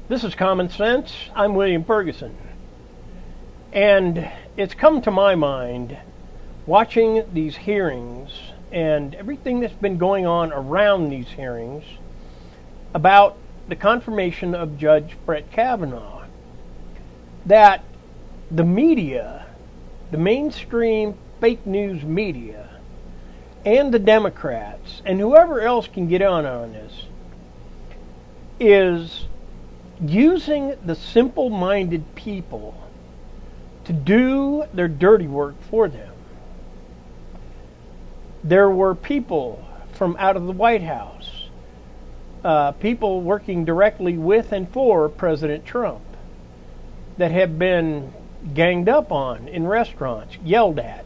This is Common Sense. I'm William Ferguson. And it's come to my mind, watching these hearings and everything that's been going on around these hearings, about the confirmation of Judge Brett Kavanaugh, that the media, the mainstream fake news media, and the Democrats, and whoever else can get on this, is using the simple-minded people to do their dirty work for them. There were people from out of the White House, people working directly with and for President Trump, that have been ganged up on in restaurants, yelled at,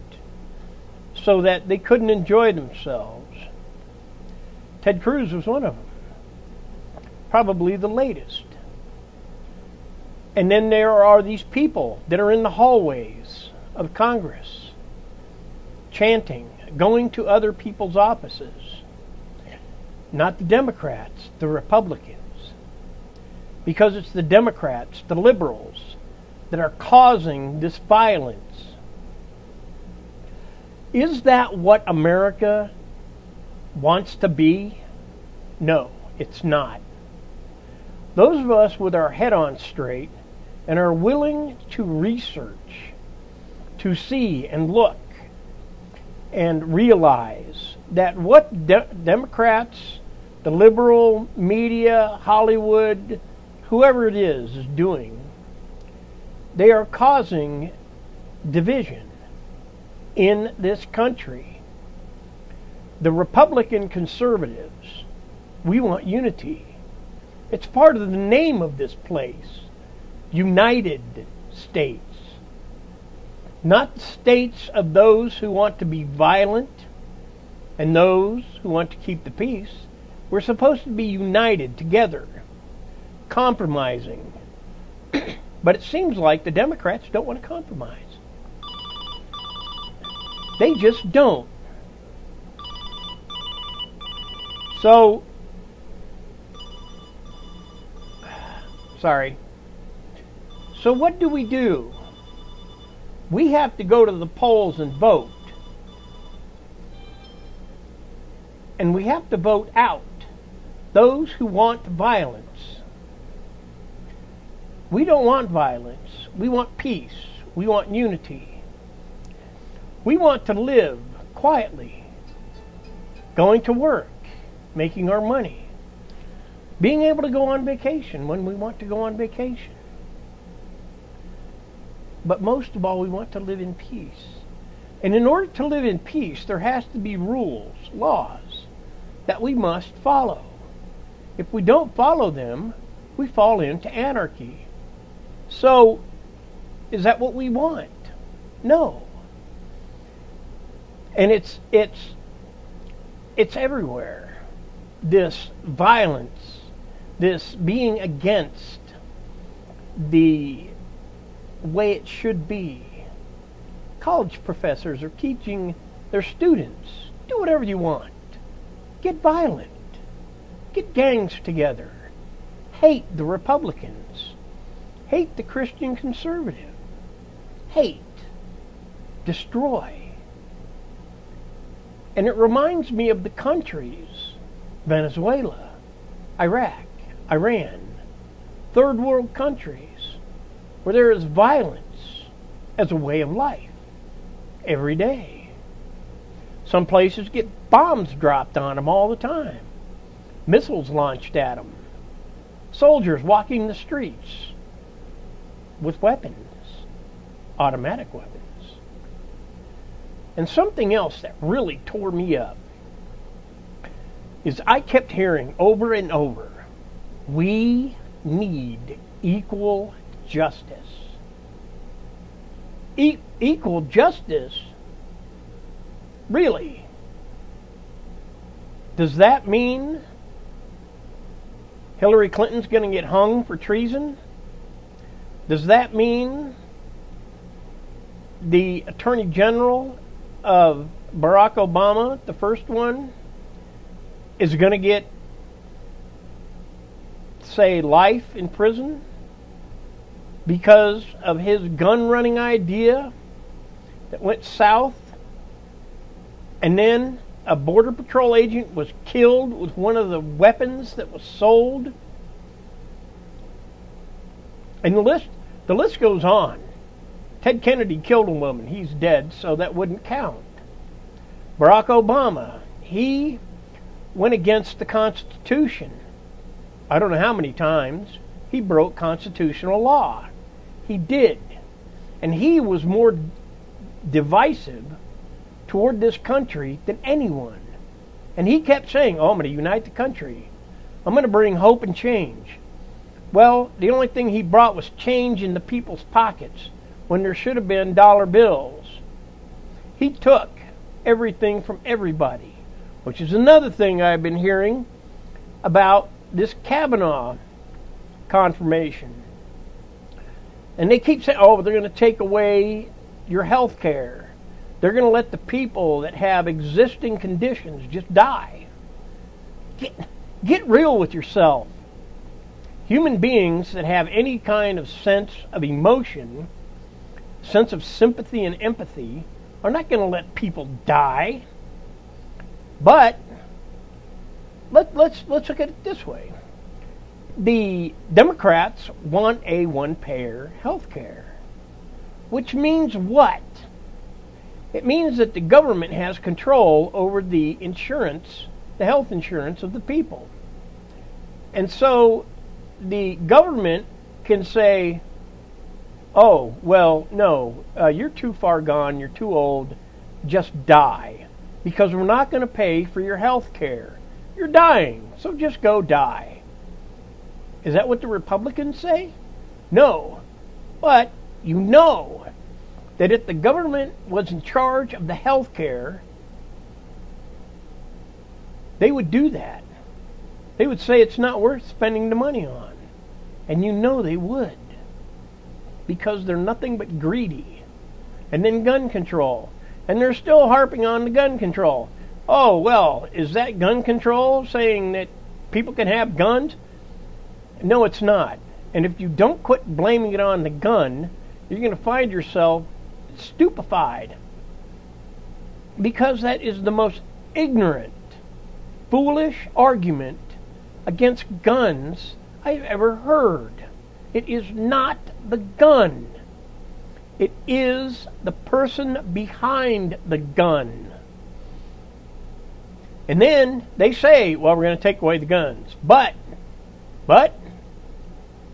so that they couldn't enjoy themselves. Ted Cruz was one of them, probably the latest. And then there are these people that are in the hallways of Congress, chanting, going to other people's offices. Not the Democrats, the Republicans. Because it's the Democrats, the liberals, that are causing this violence. Is that what America wants to be? No, it's not. Those of us with our head on straight and are willing to research, to see and look and realize that what Democrats, the liberal media, Hollywood, whoever it is doing, they are causing division in this country. The Republican conservatives, we want unity. It's part of the name of this place. United States. Not the states of those who want to be violent and those who want to keep the peace. We're supposed to be united together, compromising. But it seems like the Democrats don't want to compromise. They just don't. So, sorry. So what do? We have to go to the polls and vote. And we have to vote out those who want violence. We don't want violence. We want peace. We want unity. We want to live quietly, going to work, making our money, being able to go on vacation when we want to go on vacation. But most of all, we want to live in peace. And in order to live in peace, there has to be rules, laws, that we must follow. If we don't follow them, we fall into anarchy. So, is that what we want? No. And it's everywhere. This violence, this being against the way it should be. College professors are teaching their students, do whatever you want. Get violent. Get gangs together. Hate the Republicans. Hate the Christian conservative. Hate. Destroy. And it reminds me of the countries, Venezuela, Iraq, Iran, third world countries, where there is violence as a way of life every day. Some places get bombs dropped on them all the time, missiles launched at them, soldiers walking the streets with weapons, automatic weapons. And something else that really tore me up is I kept hearing over and over, we need equal justice. Equal justice? Really? Does that mean Hillary Clinton's going to get hung for treason? Does that mean the Attorney General of Barack Obama, the first one, is going to get say, life in prison because of his gun-running idea that went south, and then a Border Patrol agent was killed with one of the weapons that was sold. And the list goes on. Ted Kennedy killed a woman. He's dead, so that wouldn't count. Barack Obama, he went against the Constitution. I don't know how many times. He broke constitutional law. He did. And he was more divisive toward this country than anyone. And he kept saying, I'm going to unite the country. I'm going to bring hope and change. Well, the only thing he brought was change in the people's pockets when there should have been dollar bills. He took everything from everybody, which is another thing I've been hearing about this Kavanaugh confirmation. And they keep saying, they're going to take away your health care. They're going to let the people that have existing conditions just die. Get real with yourself. Human beings that have any kind of sense of emotion, sense of sympathy and empathy, are not going to let people die. But let's look at it this way. The Democrats want a one-payer health care, which means what? It means that the government has control over the insurance, the health insurance of the people. And so the government can say, no, you're too far gone, you're too old, just die, because we're not going to pay for your health care. You're dying, so just go die. Is that what the Republicans say? No. But you know that if the government was in charge of the health care, they would do that. They would say it's not worth spending the money on. And you know they would. Because they're nothing but greedy. And then gun control. And they're still harping on the gun control. Is that gun control saying that people can have guns? No, it's not. And if you don't quit blaming it on the gun, you're going to find yourself stupefied. Because that is the most ignorant, foolish argument against guns I've ever heard. It is not the gun. It is the person behind the gun. And then they say, we're going to take away the guns. But,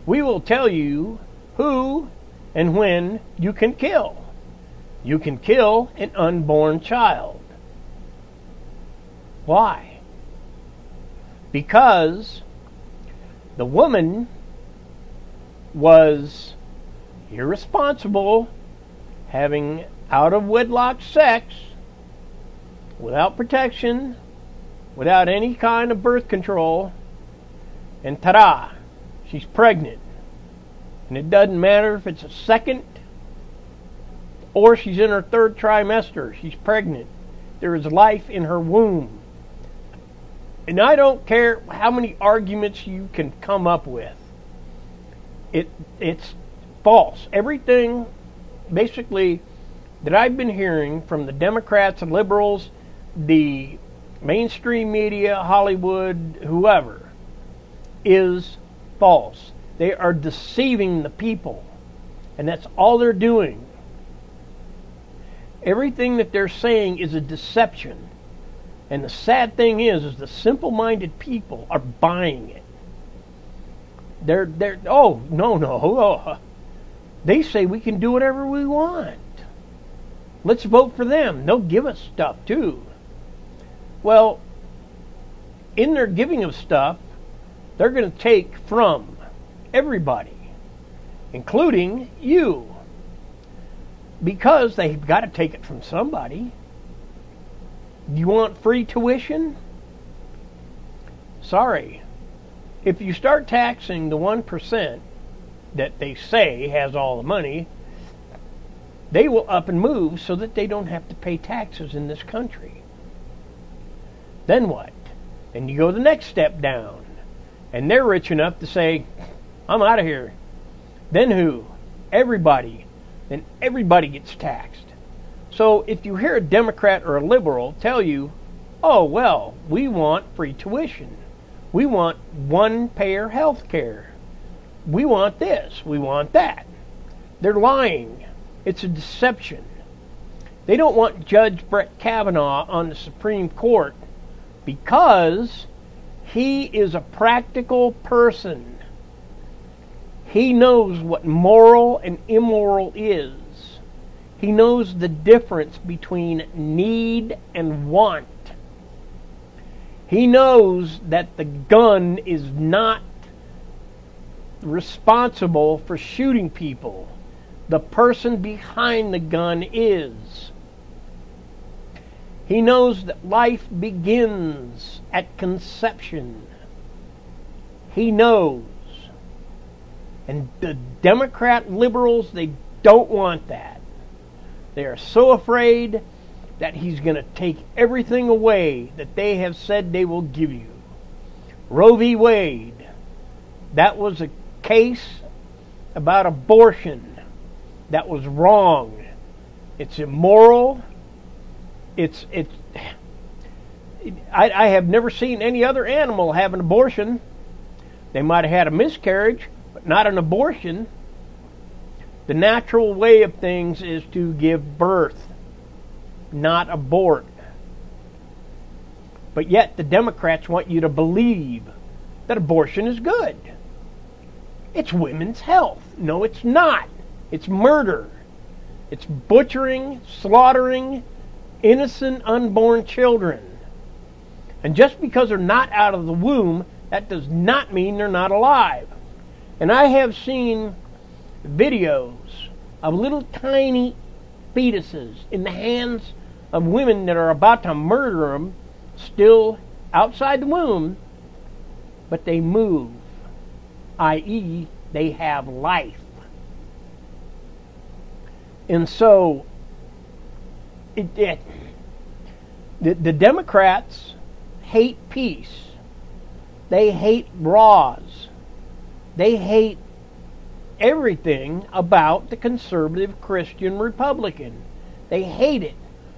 we will tell you who and when you can kill. You can kill an unborn child. Why? Because the woman was irresponsible, having out-of-wedlock sex without protection, without any kind of birth control, and ta-da, she's pregnant. And it doesn't matter if it's a second or she's in her third trimester, she's pregnant. There is life in her womb. And I don't care how many arguments you can come up with. It's false. Everything, basically, that I've been hearing from the Democrats and liberals, the mainstream media, Hollywood, whoever, is false. They are deceiving the people. And that's all they're doing. Everything that they're saying is a deception. And the sad thing is the simple-minded people are buying it. No. They say we can do whatever we want. Let's vote for them. They'll give us stuff too. Well, in their giving of stuff, they're going to take from everybody, including you. Because they've got to take it from somebody. Do you want free tuition? Sorry. If you start taxing the 1% that they say has all the money, they will up and move so that they don't have to pay taxes in this country. Then what? Then you go the next step down. And they're rich enough to say, I'm out of here. Then who? Everybody. Then everybody gets taxed. So if you hear a Democrat or a liberal tell you, oh, well, we want free tuition. We want one-payer health care. We want this. We want that. They're lying. It's a deception. They don't want Judge Brett Kavanaugh on the Supreme Court because he is a practical person. He knows what moral and immoral is. He knows the difference between need and want. He knows that the gun is not responsible for shooting people. The person behind the gun is. He knows that life begins at conception. He knows. And the Democrat liberals, they don't want that. They are so afraid that he's going to take everything away that they have said they will give you. Roe v. Wade, that was a case about abortion that was wrong. It's immoral. I have never seen any other animal have an abortion. They might have had a miscarriage, but not an abortion. The natural way of things is to give birth, not abort. But yet the Democrats want you to believe that abortion is good. It's women's health. No, it's not. It's murder. It's butchering, slaughtering innocent unborn children. And just because they're not out of the womb, that does not mean they're not alive. And I have seen videos of little tiny fetuses in the hands of women that are about to murder them, still outside the womb, but they move, i.e., they have life. And so, the Democrats hate peace. They hate laws. They hate everything about the conservative Christian Republican. They hate it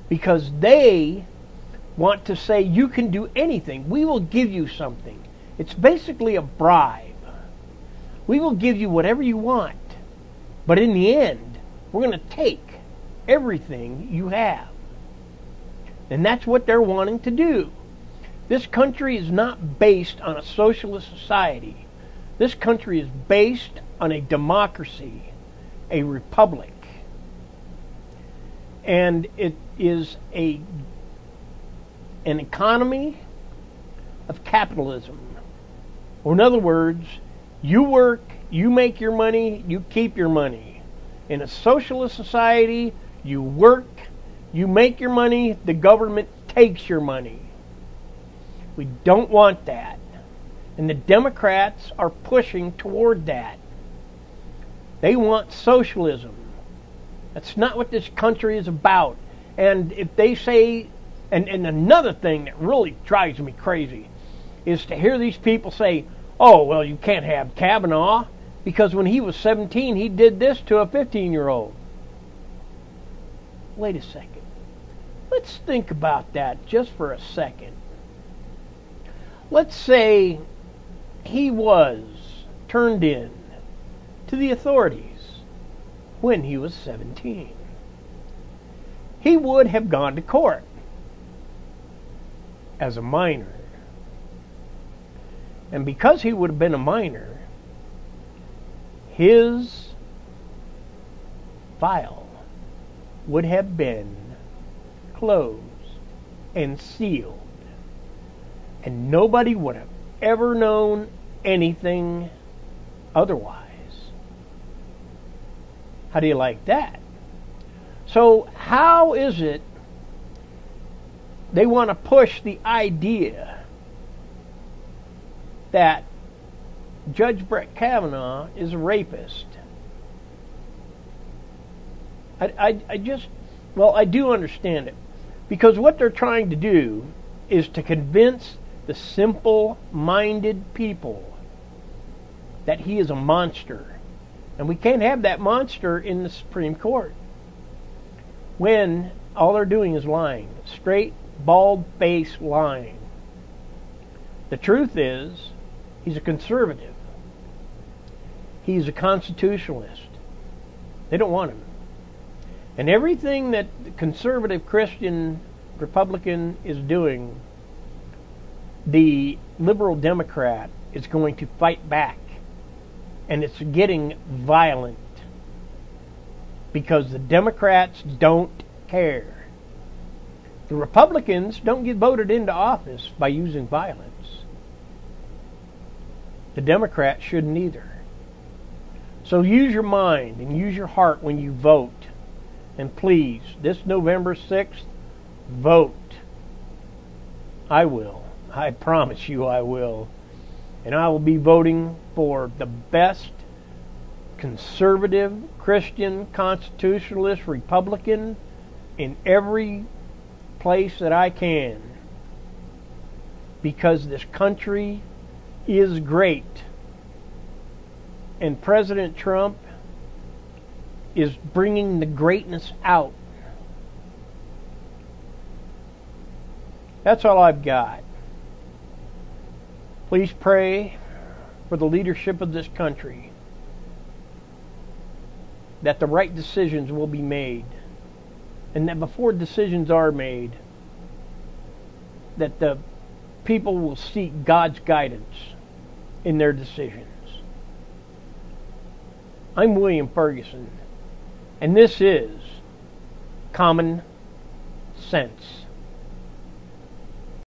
because they want to say you can do anything. We will give you something. It's basically a bribe. We will give you whatever you want. But in the end, we're going to take everything you have. And that's what they're wanting to do. This country is not based on a socialist society. This country is based on a democracy, a republic. And it is an economy of capitalism. Or in other words, you work, you make your money, you keep your money. In a socialist society, you work, you make your money, the government takes your money. We don't want that. And the Democrats are pushing toward that. They want socialism. That's not what this country is about. And if they say, and another thing that really drives me crazy is to hear these people say, oh, well, you can't have Kavanaugh because when he was 17, he did this to a 15-year-old. Wait a second. Let's think about that just for a second. Let's say he was turned in to the authorities when he was 17. He would have gone to court as a minor. And because he would have been a minor, his file would have been closed and sealed. And nobody would have ever known anything otherwise. How do you like that? So how is it they want to push the idea that Judge Brett Kavanaugh is a rapist? I do understand it. Because what they're trying to do is to convince the simple-minded people that he is a monster. And we can't have that monster in the Supreme Court when all they're doing is lying. Straight, bald-faced lying. The truth is, he's a conservative. He's a constitutionalist. They don't want him. And everything that the conservative Christian Republican is doing, the liberal Democrat is going to fight back. And it's getting violent because the Democrats don't care. The Republicans don't get voted into office by using violence. The Democrats shouldn't either. So use your mind and use your heart when you vote. And please, this November 6th, vote. I will. I promise you I will. And I will be voting for the best conservative, Christian, constitutionalist, Republican in every place that I can. Because this country is great. And President Trump is bringing the greatness out. That's all I've got. Please pray for the leadership of this country, that the right decisions will be made, and that before decisions are made, that the people will seek God's guidance in their decisions. I'm William Ferguson, and this is Common Sense.